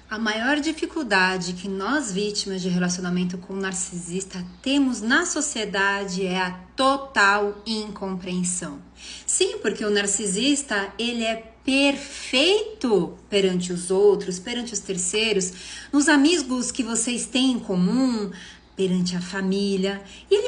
A maior dificuldade que nós, vítimas de relacionamento com narcisista, temos na sociedade é a total incompreensão. Sim, porque o narcisista, ele é perfeito perante os outros, perante os terceiros, nos amigos que vocês têm em comum, perante a família.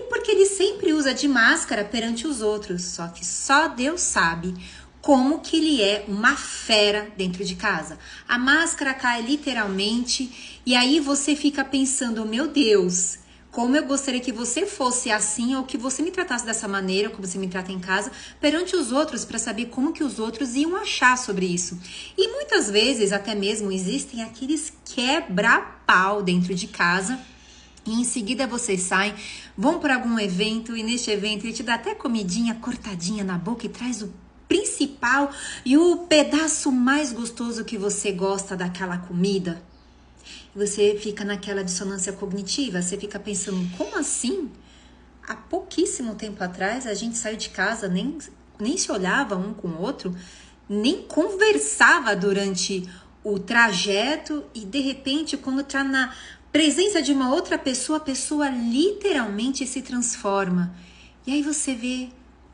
Porque ele sempre usa de máscara perante os outros, só que só Deus sabe como que ele é uma fera dentro de casa. A máscara cai literalmente e aí você fica pensando, meu Deus, como eu gostaria que você fosse assim ou que você me tratasse dessa maneira, como você me trata em casa, perante os outros, para saber como que os outros iam achar sobre isso. E muitas vezes até mesmo existem aqueles quebra-pau dentro de casa. E em seguida vocês saem, vão para algum evento e neste evento ele te dá até comidinha cortadinha na boca e traz o principal e o pedaço mais gostoso que você gosta daquela comida. E você fica naquela dissonância cognitiva, você fica pensando, como assim? Há pouquíssimo tempo atrás a gente saiu de casa, nem se olhava um com o outro, nem conversava durante o trajeto e de repente quando está na presença de uma outra pessoa, a pessoa literalmente se transforma. E aí você vê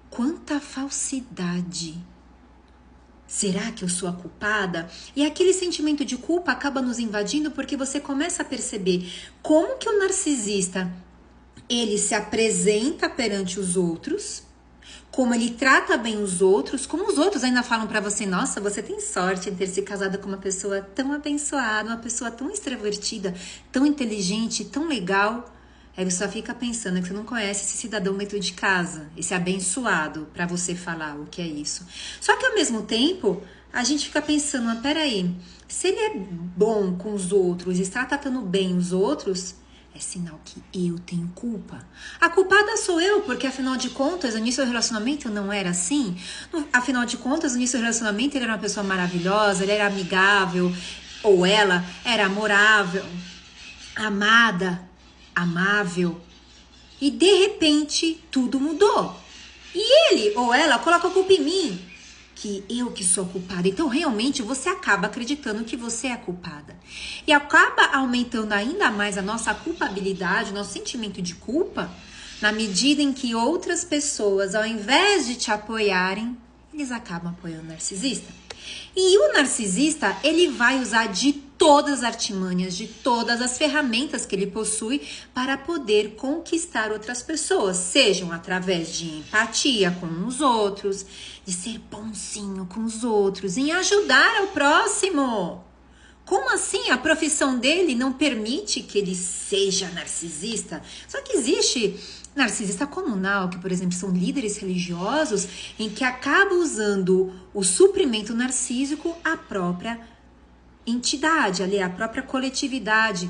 quanta falsidade. Será que eu sou a culpada? E aquele sentimento de culpa acaba nos invadindo porque você começa a perceber como que o narcisista, ele se apresenta perante os outros, como ele trata bem os outros, como os outros ainda falam pra você, nossa, você tem sorte em ter se casado com uma pessoa tão abençoada, uma pessoa tão extrovertida, tão inteligente, tão legal. Aí você só fica pensando que você não conhece esse cidadão dentro de casa, esse abençoado, pra você falar o que é isso. Só que ao mesmo tempo, a gente fica pensando, mas peraí, se ele é bom com os outros, está tratando bem os outros, é sinal que eu tenho culpa. A culpada sou eu, porque afinal de contas, no início do relacionamento não era assim. Afinal de contas, no início do relacionamento ele era uma pessoa maravilhosa, ele era amigável, ou ela era amorável, amada, amável. E de repente, tudo mudou. E ele ou ela coloca a culpa em mim, que eu que sou culpada. Então, realmente, você acaba acreditando que você é culpada. E acaba aumentando ainda mais a nossa culpabilidade, o nosso sentimento de culpa, na medida em que outras pessoas, ao invés de te apoiarem, eles acabam apoiando o narcisista. E o narcisista, ele vai usar de todas as artimanhas, de todas as ferramentas que ele possui para poder conquistar outras pessoas, sejam através de empatia com os outros, de ser bonzinho com os outros, em ajudar ao próximo. Como assim? A profissão dele não permite que ele seja narcisista? Só que existe narcisista comunal, que, por exemplo, são líderes religiosos em que acabam usando o suprimento narcísico à própria entidade, ali, à própria coletividade.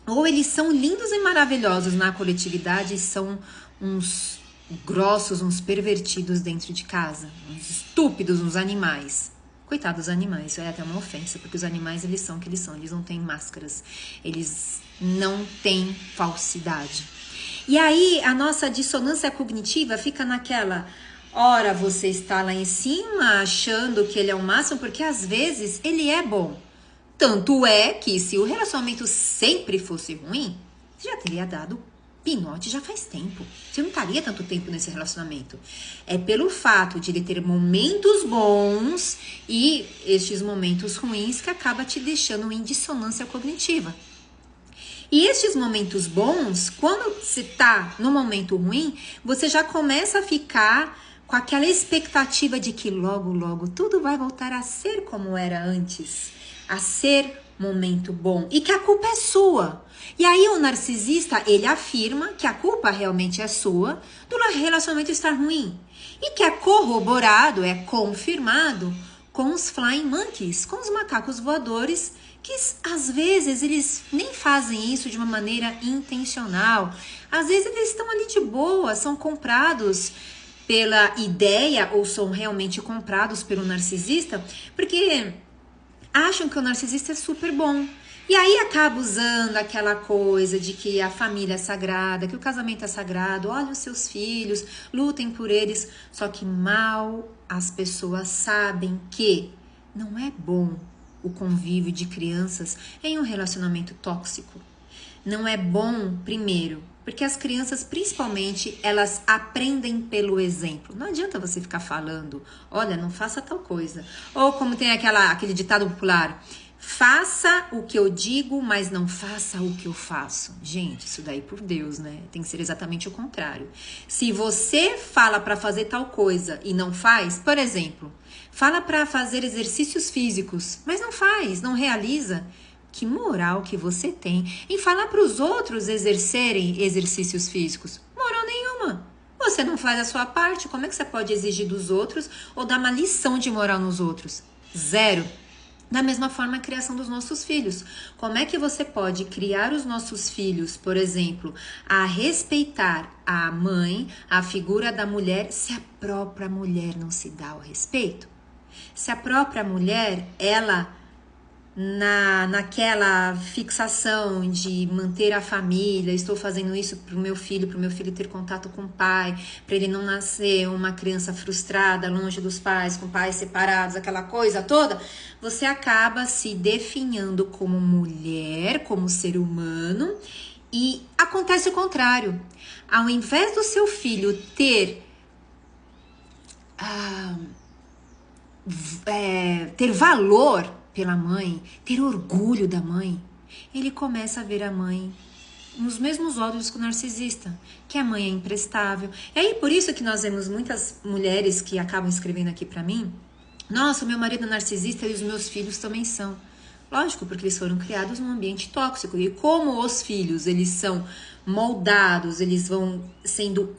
Ou eles são lindos e maravilhosos na coletividade e são uns grossos, uns pervertidos dentro de casa, uns estúpidos, uns animais. Coitados dos animais, é até uma ofensa, porque os animais, eles são o que eles são, eles não têm máscaras, eles não têm falsidade. E aí, a nossa dissonância cognitiva fica naquela, ora você está lá em cima achando que ele é o máximo, porque às vezes ele é bom. Tanto é que se o relacionamento sempre fosse ruim, você já teria dado pinote já faz tempo. Você não estaria tanto tempo nesse relacionamento. É pelo fato de ele ter momentos bons e estes momentos ruins que acaba te deixando em dissonância cognitiva. E estes momentos bons, quando você está no momento ruim, você já começa a ficar com aquela expectativa de que logo, logo tudo vai voltar a ser como era antes, a ser momento bom e que a culpa é sua. E aí o narcisista, ele afirma que a culpa realmente é sua do relacionamento estar ruim e que é corroborado, é confirmado com os flying monkeys, com os macacos voadores, que às vezes eles nem fazem isso de uma maneira intencional. Às vezes eles estão ali de boa, são comprados pela ideia ou são realmente comprados pelo narcisista, porque acham que o narcisista é super bom. E aí acaba usando aquela coisa de que a família é sagrada, que o casamento é sagrado, olha os seus filhos, lutem por eles. Só que mal as pessoas sabem que não é bom o convívio de crianças em um relacionamento tóxico. Não é bom, primeiro, porque as crianças, principalmente, elas aprendem pelo exemplo. Não adianta você ficar falando, olha, não faça tal coisa. Ou como tem aquele ditado popular, faça o que eu digo, mas não faça o que eu faço. Gente, isso daí por Deus, né? Tem que ser exatamente o contrário. Se você fala para fazer tal coisa e não faz, por exemplo, fala para fazer exercícios físicos, mas não faz, não realiza. Que moral que você tem em falar para os outros exercerem exercícios físicos? Moral nenhuma. Você não faz a sua parte, como é que você pode exigir dos outros ou dar uma lição de moral nos outros? Zero. Da mesma forma, a criação dos nossos filhos. Como é que você pode criar os nossos filhos, por exemplo, a respeitar a mãe, a figura da mulher, se a própria mulher não se dá o respeito? Se a própria mulher, ela naquela fixação de manter a família, estou fazendo isso para o meu filho ter contato com o pai, para ele não nascer uma criança frustrada, longe dos pais, com pais separados, aquela coisa toda, você acaba se definhando como mulher, como ser humano, e acontece o contrário. Ao invés do seu filho ter valor pela mãe, ter orgulho da mãe, ele começa a ver a mãe nos mesmos olhos que o narcisista, que a mãe é imprestável. E aí, por isso que nós vemos muitas mulheres que acabam escrevendo aqui pra mim, nossa, o meu marido é narcisista e os meus filhos também são. Lógico, porque eles foram criados num ambiente tóxico. E como os filhos, eles são moldados, eles vão sendo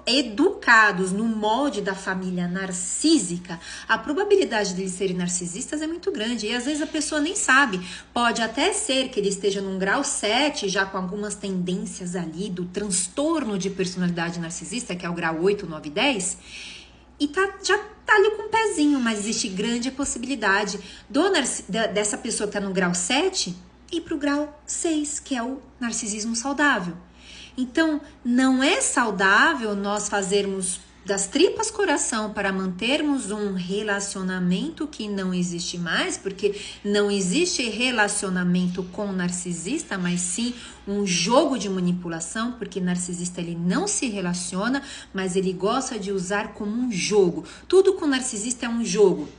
educados no molde da família narcísica, a probabilidade de eles serem narcisistas é muito grande. E às vezes a pessoa nem sabe. Pode até ser que ele esteja num grau 7, já com algumas tendências ali do transtorno de personalidade narcisista, que é o grau 8, 9, 10, e já tá ali com um pezinho, mas existe grande possibilidade dessa pessoa que tá no grau 7 ir pro grau 6, que é o narcisismo saudável. Então, não é saudável nós fazermos das tripas coração para mantermos um relacionamento que não existe mais, porque não existe relacionamento com narcisista, mas sim um jogo de manipulação, porque narcisista ele não se relaciona, mas ele gosta de usar como um jogo. Tudo com narcisista é um jogo.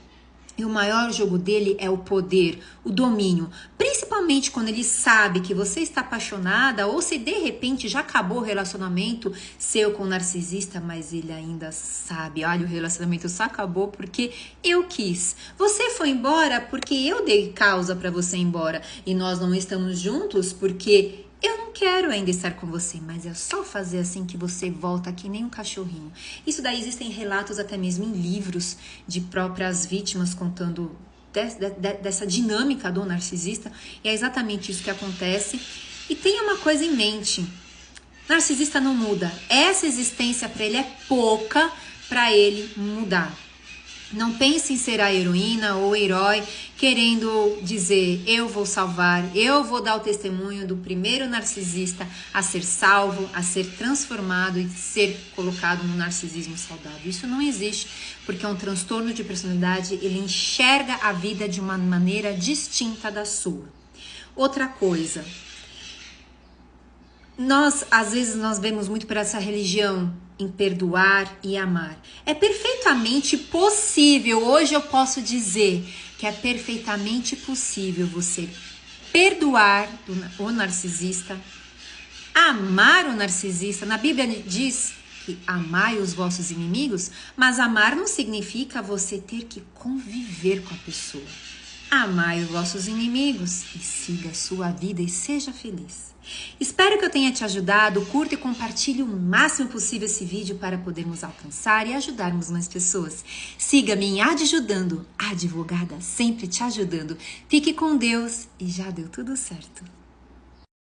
E o maior jogo dele é o poder, o domínio. Principalmente quando ele sabe que você está apaixonada ou se de repente já acabou o relacionamento seu com o narcisista, mas ele ainda sabe, olha, o relacionamento só acabou porque eu quis. Você foi embora porque eu dei causa para você ir embora. E nós não estamos juntos porque eu não quero ainda estar com você, mas é só fazer assim que você volta que nem um cachorrinho. Isso daí existem relatos até mesmo em livros de próprias vítimas contando dessa dinâmica do narcisista. E é exatamente isso que acontece. E tenha uma coisa em mente. Narcisista não muda. Essa existência para ele é pouca para ele mudar. Não pense em ser a heroína ou herói querendo dizer eu vou salvar, eu vou dar o testemunho do primeiro narcisista a ser salvo, a ser transformado e ser colocado no narcisismo saudável. Isso não existe, porque é um transtorno de personalidade, ele enxerga a vida de uma maneira distinta da sua. Outra coisa, às vezes nós vemos muito por essa religião em perdoar e amar. É perfeitamente possível, hoje eu posso dizer que é perfeitamente possível você perdoar o narcisista, amar o narcisista. Na Bíblia diz que amai os vossos inimigos, mas amar não significa você ter que conviver com a pessoa. Amai os vossos inimigos e siga a sua vida e seja feliz. Espero que eu tenha te ajudado. Curta e compartilhe o máximo possível esse vídeo para podermos alcançar e ajudarmos mais pessoas. Siga-me em Adjudando, advogada sempre te ajudando. Fique com Deus e já deu tudo certo.